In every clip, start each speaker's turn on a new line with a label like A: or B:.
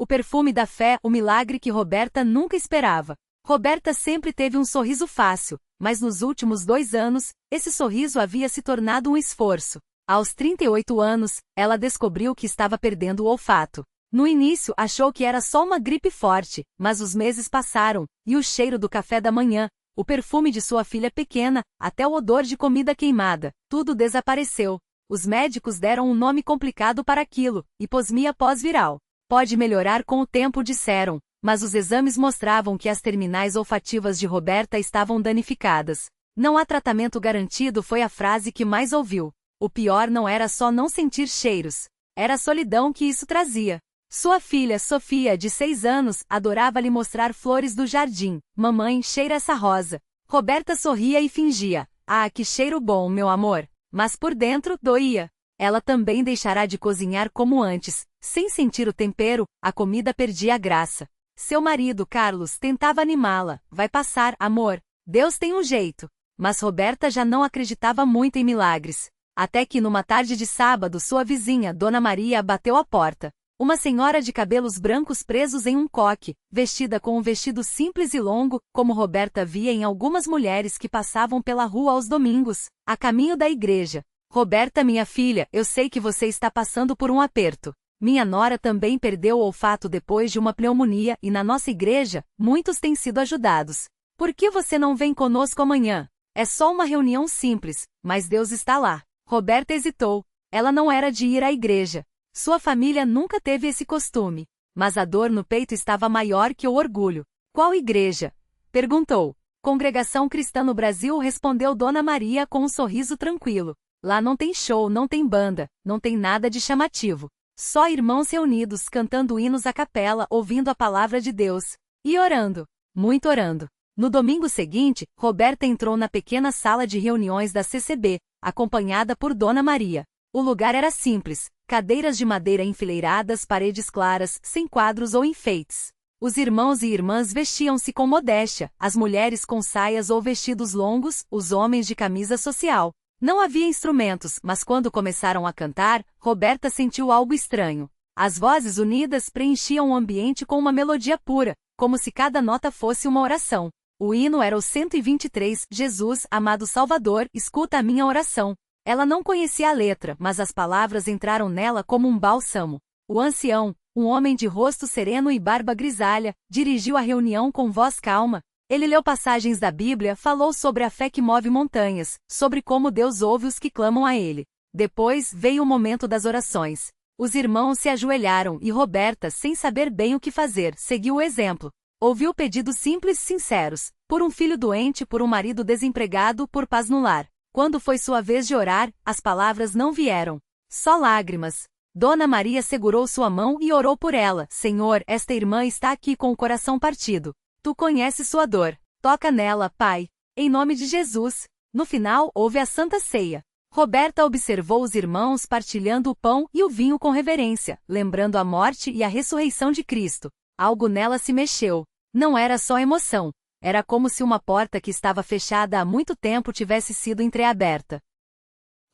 A: O perfume da fé, o milagre que Roberta nunca esperava. Roberta sempre teve um sorriso fácil, mas nos últimos 2 anos, esse sorriso havia se tornado um esforço. Aos 38 anos, ela descobriu que estava perdendo o olfato. No início achou que era só uma gripe forte, mas os meses passaram, e o cheiro do café da manhã, o perfume de sua filha pequena, até o odor de comida queimada, tudo desapareceu. Os médicos deram um nome complicado para aquilo, hiposmia pós-viral. Pode melhorar com o tempo, disseram, mas os exames mostravam que as terminais olfativas de Roberta estavam danificadas. Não há tratamento garantido foi a frase que mais ouviu. O pior não era só não sentir cheiros, era a solidão que isso trazia. Sua filha, Sofia, de 6 anos, adorava lhe mostrar flores do jardim. Mamãe, cheira essa rosa. Roberta sorria e fingia. Ah, que cheiro bom, meu amor. Mas por dentro, doía. Ela também deixará de cozinhar como antes. Sem sentir o tempero, a comida perdia a graça. Seu marido, Carlos, tentava animá-la. Vai passar, amor. Deus tem um jeito. Mas Roberta já não acreditava muito em milagres. Até que numa tarde de sábado sua vizinha, Dona Maria, bateu à porta. Uma senhora de cabelos brancos presos em um coque, vestida com um vestido simples e longo, como Roberta via em algumas mulheres que passavam pela rua aos domingos, a caminho da igreja. Roberta, minha filha, eu sei que você está passando por um aperto. Minha nora também perdeu o olfato depois de uma pneumonia e na nossa igreja, muitos têm sido ajudados. Por que você não vem conosco amanhã? É só uma reunião simples, mas Deus está lá. Roberta hesitou. Ela não era de ir à igreja. Sua família nunca teve esse costume. Mas a dor no peito estava maior que o orgulho. Qual igreja? Perguntou. Congregação Cristã no Brasil, respondeu Dona Maria com um sorriso tranquilo. Lá não tem show, não tem banda, não tem nada de chamativo. Só irmãos reunidos cantando hinos à capela, ouvindo a palavra de Deus. E orando. Muito orando. No domingo seguinte, Roberta entrou na pequena sala de reuniões da CCB, acompanhada por Dona Maria. O lugar era simples, cadeiras de madeira enfileiradas, paredes claras, sem quadros ou enfeites. Os irmãos e irmãs vestiam-se com modéstia, as mulheres com saias ou vestidos longos, os homens de camisa social. Não havia instrumentos, mas quando começaram a cantar, Roberta sentiu algo estranho. As vozes unidas preenchiam o ambiente com uma melodia pura, como se cada nota fosse uma oração. O hino era o 123, Jesus, amado Salvador, escuta a minha oração. Ela não conhecia a letra, mas as palavras entraram nela como um bálsamo. O ancião, um homem de rosto sereno e barba grisalha, dirigiu a reunião com voz calma. Ele leu passagens da Bíblia, falou sobre a fé que move montanhas, sobre como Deus ouve os que clamam a Ele. Depois veio o momento das orações. Os irmãos se ajoelharam e Roberta, sem saber bem o que fazer, seguiu o exemplo. Ouviu pedidos simples e sinceros, por um filho doente, por um marido desempregado, por paz no lar. Quando foi sua vez de orar, as palavras não vieram. Só lágrimas. Dona Maria segurou sua mão e orou por ela. Senhor, esta irmã está aqui com o coração partido. Tu conheces sua dor. Toca nela, Pai. Em nome de Jesus. No final, houve a Santa Ceia. Roberta observou os irmãos partilhando o pão e o vinho com reverência, lembrando a morte e a ressurreição de Cristo. Algo nela se mexeu. Não era só emoção. Era como se uma porta que estava fechada há muito tempo tivesse sido entreaberta.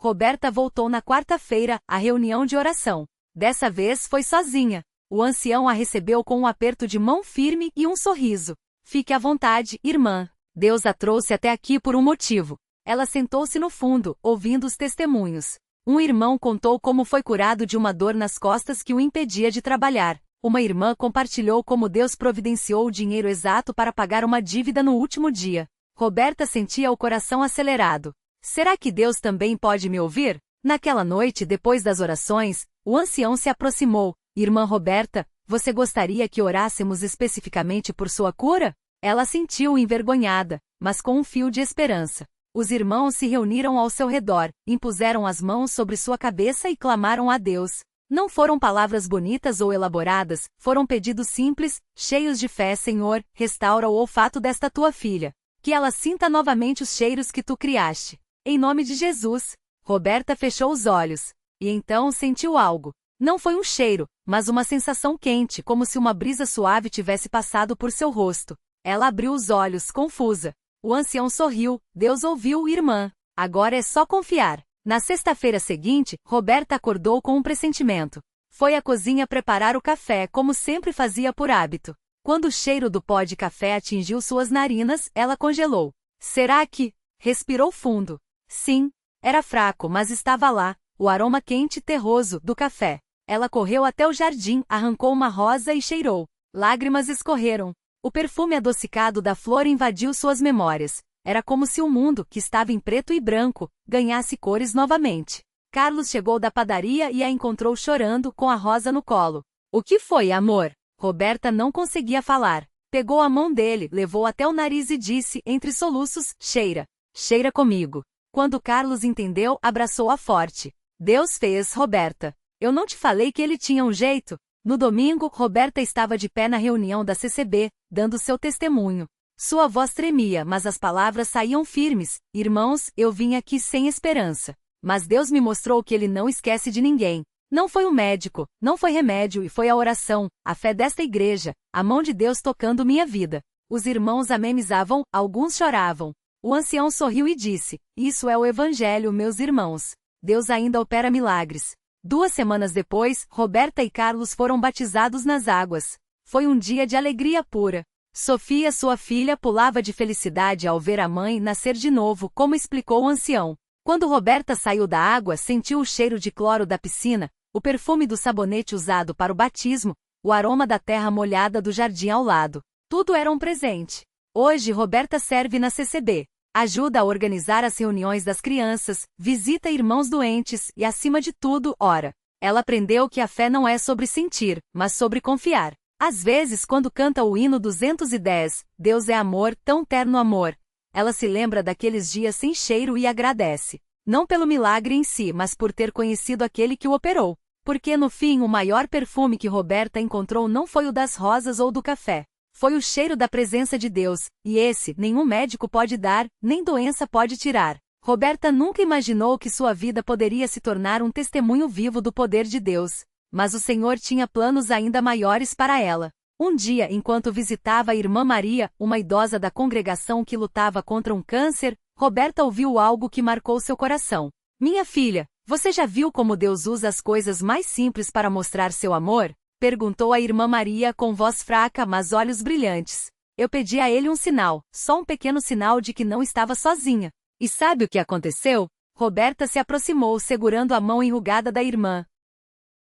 A: Roberta voltou na quarta-feira, à reunião de oração. Dessa vez foi sozinha. O ancião a recebeu com um aperto de mão firme e um sorriso. Fique à vontade, irmã. Deus a trouxe até aqui por um motivo. Ela sentou-se no fundo, ouvindo os testemunhos. Um irmão contou como foi curado de uma dor nas costas que o impedia de trabalhar. Uma irmã compartilhou como Deus providenciou o dinheiro exato para pagar uma dívida no último dia. Roberta sentia o coração acelerado. Será que Deus também pode me ouvir? Naquela noite, depois das orações, o ancião se aproximou. Irmã Roberta, você gostaria que orássemos especificamente por sua cura? Ela sentiu envergonhada, mas com um fio de esperança. Os irmãos se reuniram ao seu redor, impuseram as mãos sobre sua cabeça e clamaram a Deus. Não foram palavras bonitas ou elaboradas, foram pedidos simples, cheios de fé. Senhor, restaura o olfato desta tua filha. Que ela sinta novamente os cheiros que tu criaste. Em nome de Jesus. Roberta fechou os olhos. E então sentiu algo. Não foi um cheiro, mas uma sensação quente, como se uma brisa suave tivesse passado por seu rosto. Ela abriu os olhos, confusa. O ancião sorriu. Deus ouviu, irmã. Agora é só confiar. Na sexta-feira seguinte, Roberta acordou com um pressentimento. Foi à cozinha preparar o café como sempre fazia por hábito. Quando o cheiro do pó de café atingiu suas narinas, ela congelou. Será que... Respirou fundo. Sim, era fraco, mas estava lá, o aroma quente e terroso do café. Ela correu até o jardim, arrancou uma rosa e cheirou. Lágrimas escorreram. O perfume adocicado da flor invadiu suas memórias. Era como se o mundo, que estava em preto e branco, ganhasse cores novamente. Carlos chegou da padaria e a encontrou chorando, com a rosa no colo. O que foi, amor? Roberta não conseguia falar. Pegou a mão dele, levou até o nariz e disse, entre soluços, cheira. Cheira comigo. Quando Carlos entendeu, abraçou-a forte. Deus fez, Roberta. Eu não te falei que ele tinha um jeito? No domingo, Roberta estava de pé na reunião da CCB, dando seu testemunho. Sua voz tremia, mas as palavras saíam firmes. Irmãos, eu vim aqui sem esperança. Mas Deus me mostrou que Ele não esquece de ninguém. Não foi um médico, não foi remédio e foi a oração, a fé desta igreja, a mão de Deus tocando minha vida. Os irmãos amenizavam, alguns choravam. O ancião sorriu e disse, isso é o Evangelho, meus irmãos. Deus ainda opera milagres. 2 semanas depois, Roberta e Carlos foram batizados nas águas. Foi um dia de alegria pura. Sofia, sua filha, pulava de felicidade ao ver a mãe nascer de novo, como explicou o ancião. Quando Roberta saiu da água, sentiu o cheiro de cloro da piscina, o perfume do sabonete usado para o batismo, o aroma da terra molhada do jardim ao lado. Tudo era um presente. Hoje, Roberta serve na CCB. Ajuda a organizar as reuniões das crianças, visita irmãos doentes e, acima de tudo, ora. Ela aprendeu que a fé não é sobre sentir, mas sobre confiar. Às vezes, quando canta o hino 210, Deus é amor, tão terno amor, ela se lembra daqueles dias sem cheiro e agradece. Não pelo milagre em si, mas por ter conhecido aquele que o operou. Porque no fim o maior perfume que Roberta encontrou não foi o das rosas ou do café. Foi o cheiro da presença de Deus, e esse nenhum médico pode dar, nem doença pode tirar. Roberta nunca imaginou que sua vida poderia se tornar um testemunho vivo do poder de Deus. Mas o Senhor tinha planos ainda maiores para ela. Um dia, enquanto visitava a irmã Maria, uma idosa da congregação que lutava contra um câncer, Roberta ouviu algo que marcou seu coração. Minha filha, você já viu como Deus usa as coisas mais simples para mostrar seu amor? Perguntou a irmã Maria com voz fraca, mas olhos brilhantes. Eu pedi a ele um sinal, só um pequeno sinal de que não estava sozinha. E sabe o que aconteceu? Roberta se aproximou segurando a mão enrugada da irmã.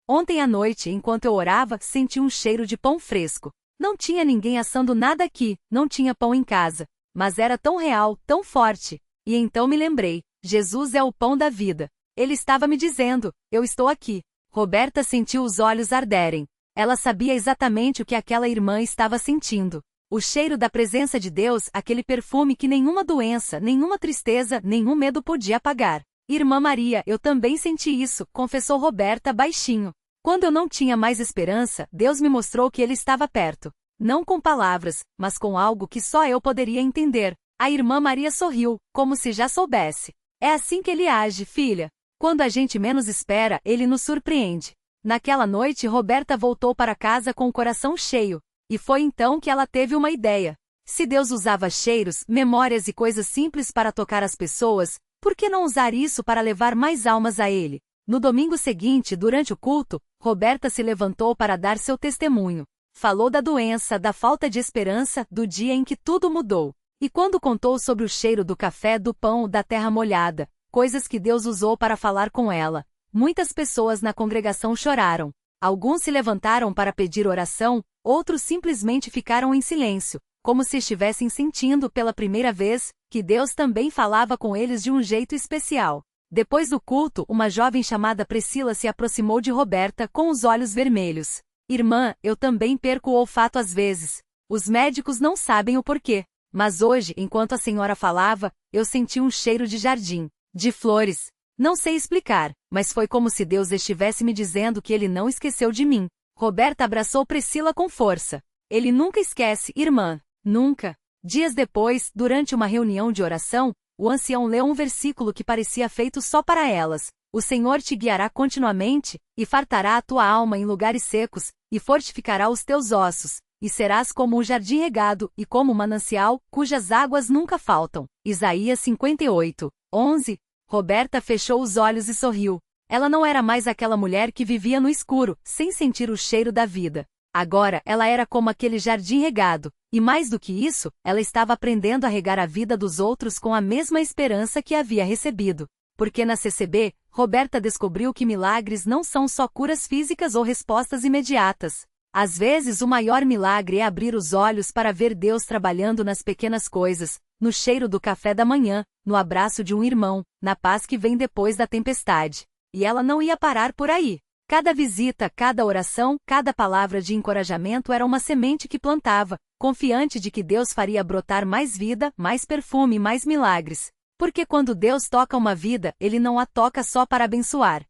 A: Ontem à noite, enquanto eu orava, senti um cheiro de pão fresco. Não tinha ninguém assando nada aqui, não tinha pão em casa. Mas era tão real, tão forte. E então me lembrei, Jesus é o pão da vida. Ele estava me dizendo, eu estou aqui. Roberta sentiu os olhos arderem. Ela sabia exatamente o que aquela irmã estava sentindo. O cheiro da presença de Deus, aquele perfume que nenhuma doença, nenhuma tristeza, nenhum medo podia apagar. Irmã Maria, eu também senti isso, confessou Roberta baixinho. Quando eu não tinha mais esperança, Deus me mostrou que Ele estava perto. Não com palavras, mas com algo que só eu poderia entender. A irmã Maria sorriu, como se já soubesse. É assim que Ele age, filha. Quando a gente menos espera, Ele nos surpreende. Naquela noite, Roberta voltou para casa com o coração cheio. E foi então que ela teve uma ideia. Se Deus usava cheiros, memórias e coisas simples para tocar as pessoas, por que não usar isso para levar mais almas a Ele? No domingo seguinte, durante o culto, Roberta se levantou para dar seu testemunho. Falou da doença, da falta de esperança, do dia em que tudo mudou. E quando contou sobre o cheiro do café, do pão, da terra molhada, coisas que Deus usou para falar com ela, muitas pessoas na congregação choraram. Alguns se levantaram para pedir oração, outros simplesmente ficaram em silêncio, como se estivessem sentindo pela primeira vez que Deus também falava com eles de um jeito especial. Depois do culto, uma jovem chamada Priscila se aproximou de Roberta com os olhos vermelhos. Irmã, eu também perco o olfato às vezes. Os médicos não sabem o porquê. Mas hoje, enquanto a senhora falava, eu senti um cheiro de jardim, de flores. Não sei explicar, mas foi como se Deus estivesse me dizendo que Ele não esqueceu de mim. Roberta abraçou Priscila com força. Ele nunca esquece, irmã. Nunca. Dias depois, durante uma reunião de oração, o ancião leu um versículo que parecia feito só para elas. O Senhor te guiará continuamente, e fartará a tua alma em lugares secos, e fortificará os teus ossos, e serás como um jardim regado, e como um manancial, cujas águas nunca faltam. Isaías 58, 11. Roberta fechou os olhos e sorriu. Ela não era mais aquela mulher que vivia no escuro, sem sentir o cheiro da vida. Agora, ela era como aquele jardim regado, e mais do que isso, ela estava aprendendo a regar a vida dos outros com a mesma esperança que havia recebido. Porque na CCB, Roberta descobriu que milagres não são só curas físicas ou respostas imediatas. Às vezes o maior milagre é abrir os olhos para ver Deus trabalhando nas pequenas coisas, no cheiro do café da manhã, no abraço de um irmão, na paz que vem depois da tempestade. E ela não ia parar por aí. Cada visita, cada oração, cada palavra de encorajamento era uma semente que plantava, confiante de que Deus faria brotar mais vida, mais perfume, mais milagres. Porque quando Deus toca uma vida, Ele não a toca só para abençoar.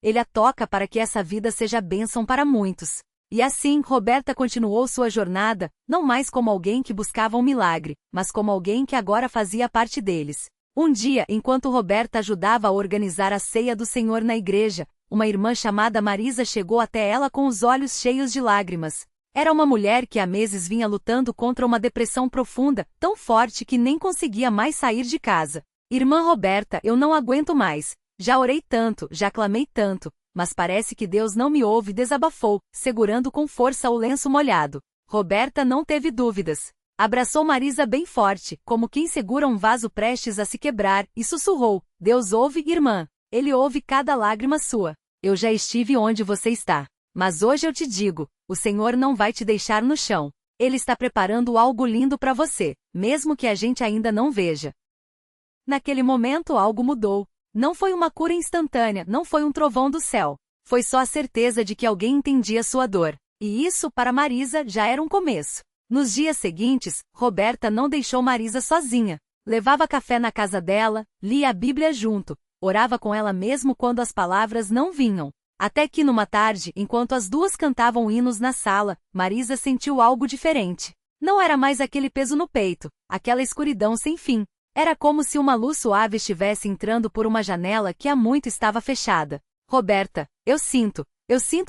A: Ele a toca para que essa vida seja bênção para muitos. E assim, Roberta continuou sua jornada, não mais como alguém que buscava um milagre, mas como alguém que agora fazia parte deles. Um dia, enquanto Roberta ajudava a organizar a ceia do Senhor na igreja, uma irmã chamada Marisa chegou até ela com os olhos cheios de lágrimas. Era uma mulher que há meses vinha lutando contra uma depressão profunda, tão forte que nem conseguia mais sair de casa. Irmã Roberta, eu não aguento mais. Já orei tanto, já clamei tanto, mas parece que Deus não me ouve, desabafou, segurando com força o lenço molhado. Roberta não teve dúvidas. Abraçou Marisa bem forte, como quem segura um vaso prestes a se quebrar, e sussurrou: Deus ouve, irmã. Ele ouve cada lágrima sua. Eu já estive onde você está. Mas hoje eu te digo, o Senhor não vai te deixar no chão. Ele está preparando algo lindo para você, mesmo que a gente ainda não veja. Naquele momento algo mudou. Não foi uma cura instantânea, não foi um trovão do céu. Foi só a certeza de que alguém entendia sua dor. E isso, para Marisa, já era um começo. Nos dias seguintes, Roberta não deixou Marisa sozinha. Levava café na casa dela, lia a Bíblia junto, orava com ela mesmo quando as palavras não vinham. Até que numa tarde, enquanto as duas cantavam hinos na sala, Marisa sentiu algo diferente. Não era mais aquele peso no peito, aquela escuridão sem fim. Era como se uma luz suave estivesse entrando por uma janela que há muito estava fechada. Roberta, eu sinto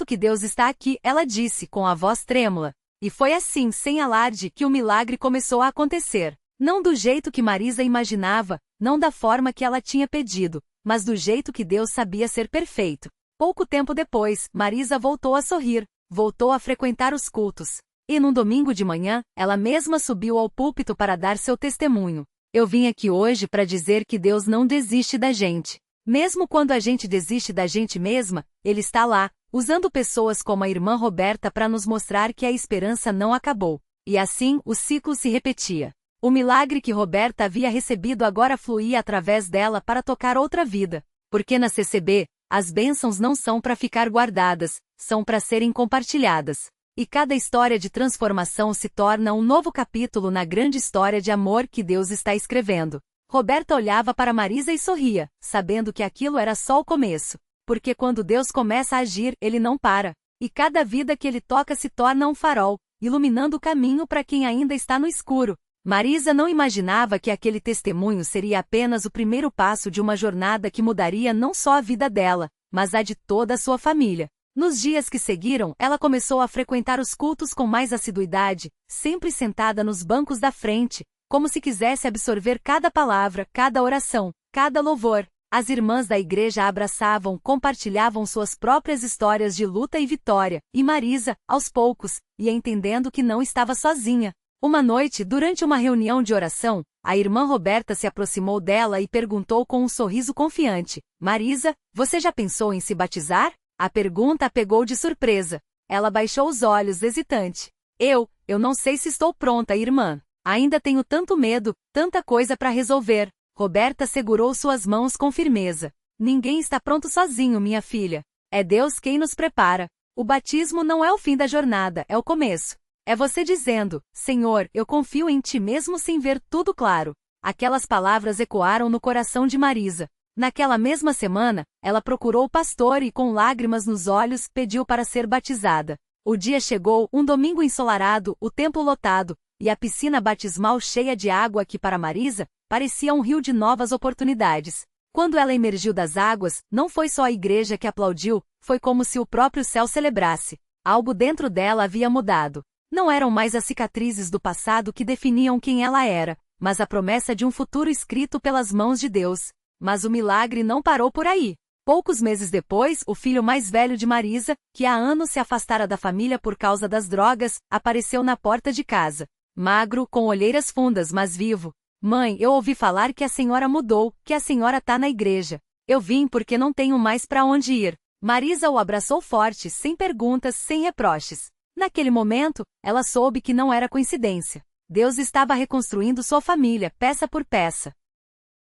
A: que Deus está aqui, ela disse com a voz trêmula. E foi assim, sem alarde, que o milagre começou a acontecer. Não do jeito que Marisa imaginava, não da forma que ela tinha pedido, mas do jeito que Deus sabia ser perfeito. Pouco tempo depois, Marisa voltou a sorrir, voltou a frequentar os cultos. E num domingo de manhã, ela mesma subiu ao púlpito para dar seu testemunho. Eu vim aqui hoje para dizer que Deus não desiste da gente. Mesmo quando a gente desiste da gente mesma, Ele está lá, usando pessoas como a irmã Roberta para nos mostrar que a esperança não acabou. E assim, o ciclo se repetia. O milagre que Roberta havia recebido agora fluía através dela para tocar outra vida. Porque na CCB, as bênçãos não são para ficar guardadas, são para serem compartilhadas. E cada história de transformação se torna um novo capítulo na grande história de amor que Deus está escrevendo. Roberta olhava para Marisa e sorria, sabendo que aquilo era só o começo. Porque quando Deus começa a agir, Ele não para. E cada vida que Ele toca se torna um farol, iluminando o caminho para quem ainda está no escuro. Marisa não imaginava que aquele testemunho seria apenas o primeiro passo de uma jornada que mudaria não só a vida dela, mas a de toda a sua família. Nos dias que seguiram, ela começou a frequentar os cultos com mais assiduidade, sempre sentada nos bancos da frente, como se quisesse absorver cada palavra, cada oração, cada louvor. As irmãs da igreja a abraçavam, compartilhavam suas próprias histórias de luta e vitória, e Marisa, aos poucos, ia entendendo que não estava sozinha. Uma noite, durante uma reunião de oração, a irmã Roberta se aproximou dela e perguntou com um sorriso confiante: Marisa, você já pensou em se batizar? A pergunta a pegou de surpresa. Ela baixou os olhos, hesitante. Eu não sei se estou pronta, irmã. Ainda tenho tanto medo, tanta coisa para resolver. Roberta segurou suas mãos com firmeza. Ninguém está pronto sozinho, minha filha. É Deus quem nos prepara. O batismo não é o fim da jornada, é o começo. É você dizendo: Senhor, eu confio em Ti mesmo sem ver tudo claro. Aquelas palavras ecoaram no coração de Marisa. Naquela mesma semana, ela procurou o pastor e, com lágrimas nos olhos, pediu para ser batizada. O dia chegou, um domingo ensolarado, o templo lotado, e a piscina batismal cheia de água que, para Marisa, parecia um rio de novas oportunidades. Quando ela emergiu das águas, não foi só a igreja que aplaudiu, foi como se o próprio céu celebrasse. Algo dentro dela havia mudado. Não eram mais as cicatrizes do passado que definiam quem ela era, mas a promessa de um futuro escrito pelas mãos de Deus. Mas o milagre não parou por aí. Poucos meses depois, o filho mais velho de Marisa, que há anos se afastara da família por causa das drogas, apareceu na porta de casa. Magro, com olheiras fundas, mas vivo. Mãe, eu ouvi falar que a senhora mudou, que a senhora tá na igreja. Eu vim porque não tenho mais para onde ir. Marisa o abraçou forte, sem perguntas, sem reproches. Naquele momento, ela soube que não era coincidência. Deus estava reconstruindo sua família, peça por peça.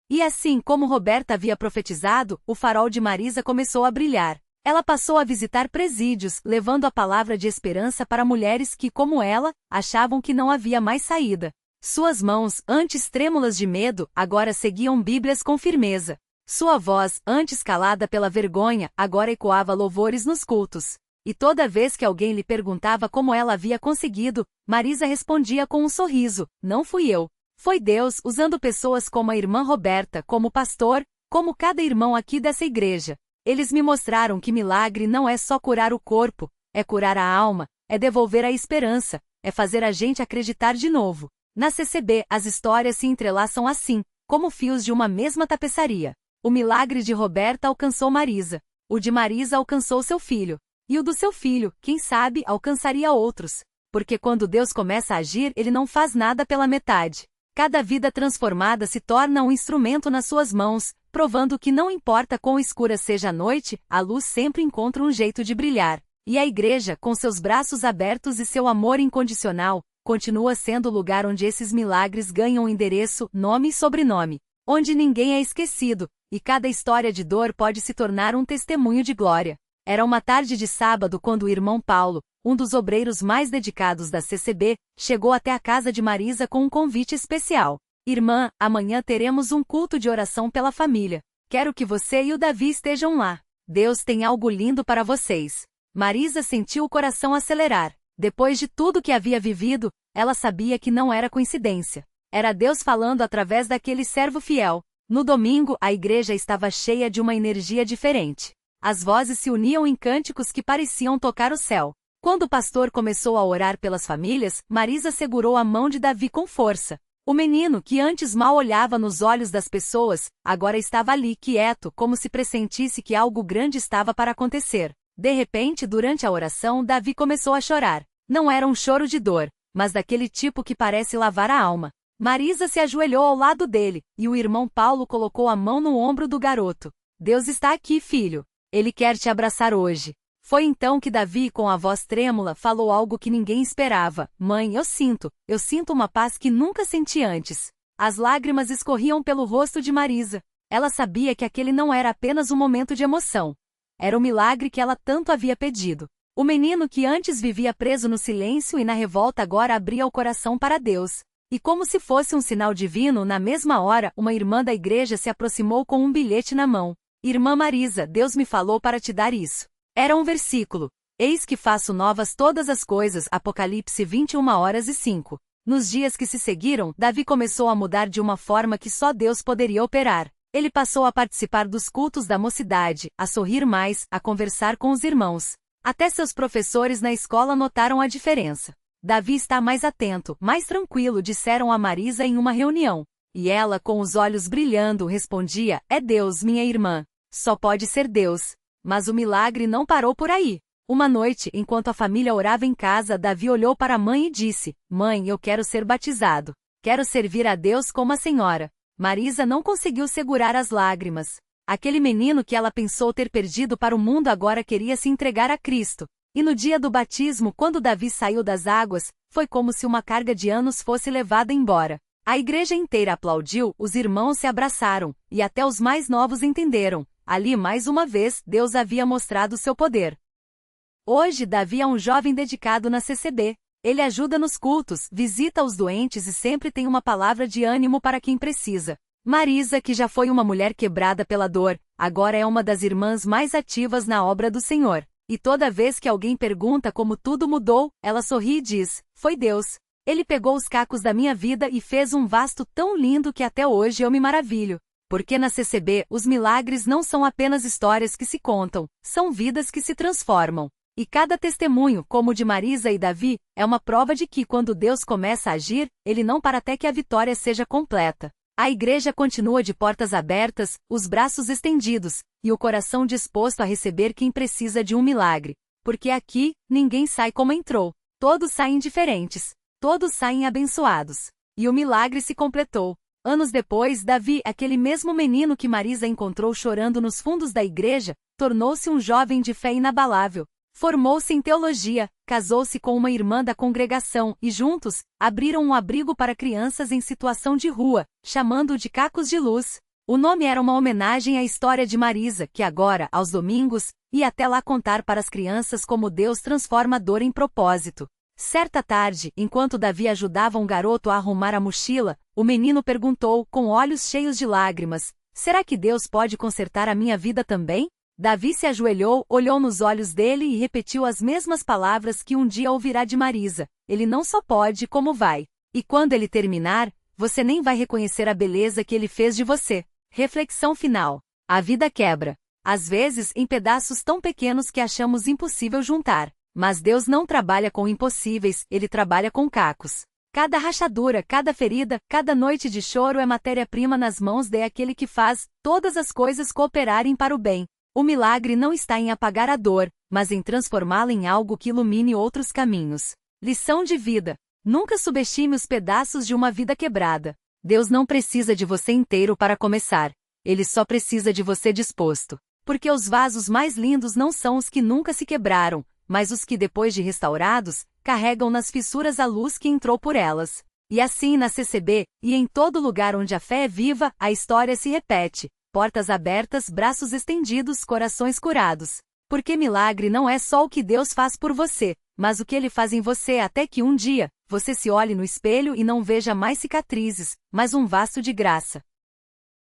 A: E assim como Roberta havia profetizado, o farol de Marisa começou a brilhar. Ela passou a visitar presídios, levando a palavra de esperança para mulheres que, como ela, achavam que não havia mais saída. Suas mãos, antes trêmulas de medo, agora seguiam Bíblias com firmeza. Sua voz, antes calada pela vergonha, agora ecoava louvores nos cultos. E toda vez que alguém lhe perguntava como ela havia conseguido, Marisa respondia com um sorriso: não fui eu. Foi Deus, usando pessoas como a irmã Roberta, como pastor, como cada irmão aqui dessa igreja. Eles me mostraram que milagre não é só curar o corpo, é curar a alma, é devolver a esperança, é fazer a gente acreditar de novo. Na CCB, as histórias se entrelaçam assim, como fios de uma mesma tapeçaria. O milagre de Roberta alcançou Marisa. O de Marisa alcançou seu filho. E o do seu filho, quem sabe, alcançaria outros. Porque quando Deus começa a agir, ele não faz nada pela metade. Cada vida transformada se torna um instrumento nas suas mãos, provando que não importa quão escura seja a noite, a luz sempre encontra um jeito de brilhar. E a igreja, com seus braços abertos e seu amor incondicional, continua sendo o lugar onde esses milagres ganham endereço, nome e sobrenome. Onde ninguém é esquecido, e cada história de dor pode se tornar um testemunho de glória. Era uma tarde de sábado quando o irmão Paulo, um dos obreiros mais dedicados da CCB, chegou até a casa de Marisa com um convite especial. Irmã, amanhã teremos um culto de oração pela família. Quero que você e o Davi estejam lá. Deus tem algo lindo para vocês. Marisa sentiu o coração acelerar. Depois de tudo que havia vivido, ela sabia que não era coincidência. Era Deus falando através daquele servo fiel. No domingo, a igreja estava cheia de uma energia diferente. As vozes se uniam em cânticos que pareciam tocar o céu. Quando o pastor começou a orar pelas famílias, Marisa segurou a mão de Davi com força. O menino, que antes mal olhava nos olhos das pessoas, agora estava ali, quieto, como se pressentisse que algo grande estava para acontecer. De repente, durante a oração, Davi começou a chorar. Não era um choro de dor, mas daquele tipo que parece lavar a alma. Marisa se ajoelhou ao lado dele, e o irmão Paulo colocou a mão no ombro do garoto. Deus está aqui, filho. Ele quer te abraçar hoje. Foi então que Davi, com a voz trêmula, falou algo que ninguém esperava. Mãe, eu sinto uma paz que nunca senti antes. As lágrimas escorriam pelo rosto de Marisa. Ela sabia que aquele não era apenas um momento de emoção. Era o milagre que ela tanto havia pedido. O menino que antes vivia preso no silêncio e na revolta agora abria o coração para Deus. E como se fosse um sinal divino, na mesma hora, uma irmã da igreja se aproximou com um bilhete na mão. Irmã Marisa, Deus me falou para te dar isso. Era um versículo. Eis que faço novas todas as coisas, Apocalipse 21h05. Nos dias que se seguiram, Davi começou a mudar de uma forma que só Deus poderia operar. Ele passou a participar dos cultos da mocidade, a sorrir mais, a conversar com os irmãos. Até seus professores na escola notaram a diferença. Davi está mais atento, mais tranquilo, disseram a Marisa em uma reunião. E ela, com os olhos brilhando, respondia: é Deus, minha irmã. Só pode ser Deus. Mas o milagre não parou por aí. Uma noite, enquanto a família orava em casa, Davi olhou para a mãe e disse: Mãe, eu quero ser batizado. Quero servir a Deus como a senhora. Marisa não conseguiu segurar as lágrimas. Aquele menino que ela pensou ter perdido para o mundo agora queria se entregar a Cristo. E no dia do batismo, quando Davi saiu das águas, foi como se uma carga de anos fosse levada embora. A igreja inteira aplaudiu, os irmãos se abraçaram, e até os mais novos entenderam. Ali, mais uma vez, Deus havia mostrado seu poder. Hoje, Davi é um jovem dedicado na CCB. Ele ajuda nos cultos, visita os doentes e sempre tem uma palavra de ânimo para quem precisa. Marisa, que já foi uma mulher quebrada pela dor, agora é uma das irmãs mais ativas na obra do Senhor. E toda vez que alguém pergunta como tudo mudou, ela sorri e diz: foi Deus. Ele pegou os cacos da minha vida e fez um vasto tão lindo que até hoje eu me maravilho. Porque na CCB, os milagres não são apenas histórias que se contam, são vidas que se transformam. E cada testemunho, como o de Marisa e Davi, é uma prova de que quando Deus começa a agir, ele não para até que a vitória seja completa. A igreja continua de portas abertas, os braços estendidos, e o coração disposto a receber quem precisa de um milagre. Porque aqui, ninguém sai como entrou. Todos saem diferentes. Todos saem abençoados. E o milagre se completou. Anos depois, Davi, aquele mesmo menino que Marisa encontrou chorando nos fundos da igreja, tornou-se um jovem de fé inabalável. Formou-se em teologia, casou-se com uma irmã da congregação e juntos, abriram um abrigo para crianças em situação de rua, chamando-o de Cacos de Luz. O nome era uma homenagem à história de Marisa, que agora, aos domingos, ia até lá contar para as crianças como Deus transforma a dor em propósito. Certa tarde, enquanto Davi ajudava um garoto a arrumar a mochila, o menino perguntou, com olhos cheios de lágrimas, será que Deus pode consertar a minha vida também? Davi se ajoelhou, olhou nos olhos dele e repetiu as mesmas palavras que um dia ouvirá de Marisa. Ele não só pode, como vai. E quando ele terminar, você nem vai reconhecer a beleza que ele fez de você. Reflexão final. A vida quebra. Às vezes, em pedaços tão pequenos que achamos impossível juntar. Mas Deus não trabalha com impossíveis, Ele trabalha com cacos. Cada rachadura, cada ferida, cada noite de choro é matéria-prima nas mãos daquele que faz todas as coisas cooperarem para o bem. O milagre não está em apagar a dor, mas em transformá-la em algo que ilumine outros caminhos. Lição de vida. Nunca subestime os pedaços de uma vida quebrada. Deus não precisa de você inteiro para começar. Ele só precisa de você disposto. Porque os vasos mais lindos não são os que nunca se quebraram, mas os que depois de restaurados, carregam nas fissuras a luz que entrou por elas. E assim na CCB, e em todo lugar onde a fé é viva, a história se repete. Portas abertas, braços estendidos, corações curados. Porque milagre não é só o que Deus faz por você, mas o que Ele faz em você até que um dia, você se olhe no espelho e não veja mais cicatrizes, mas um vasto de graça.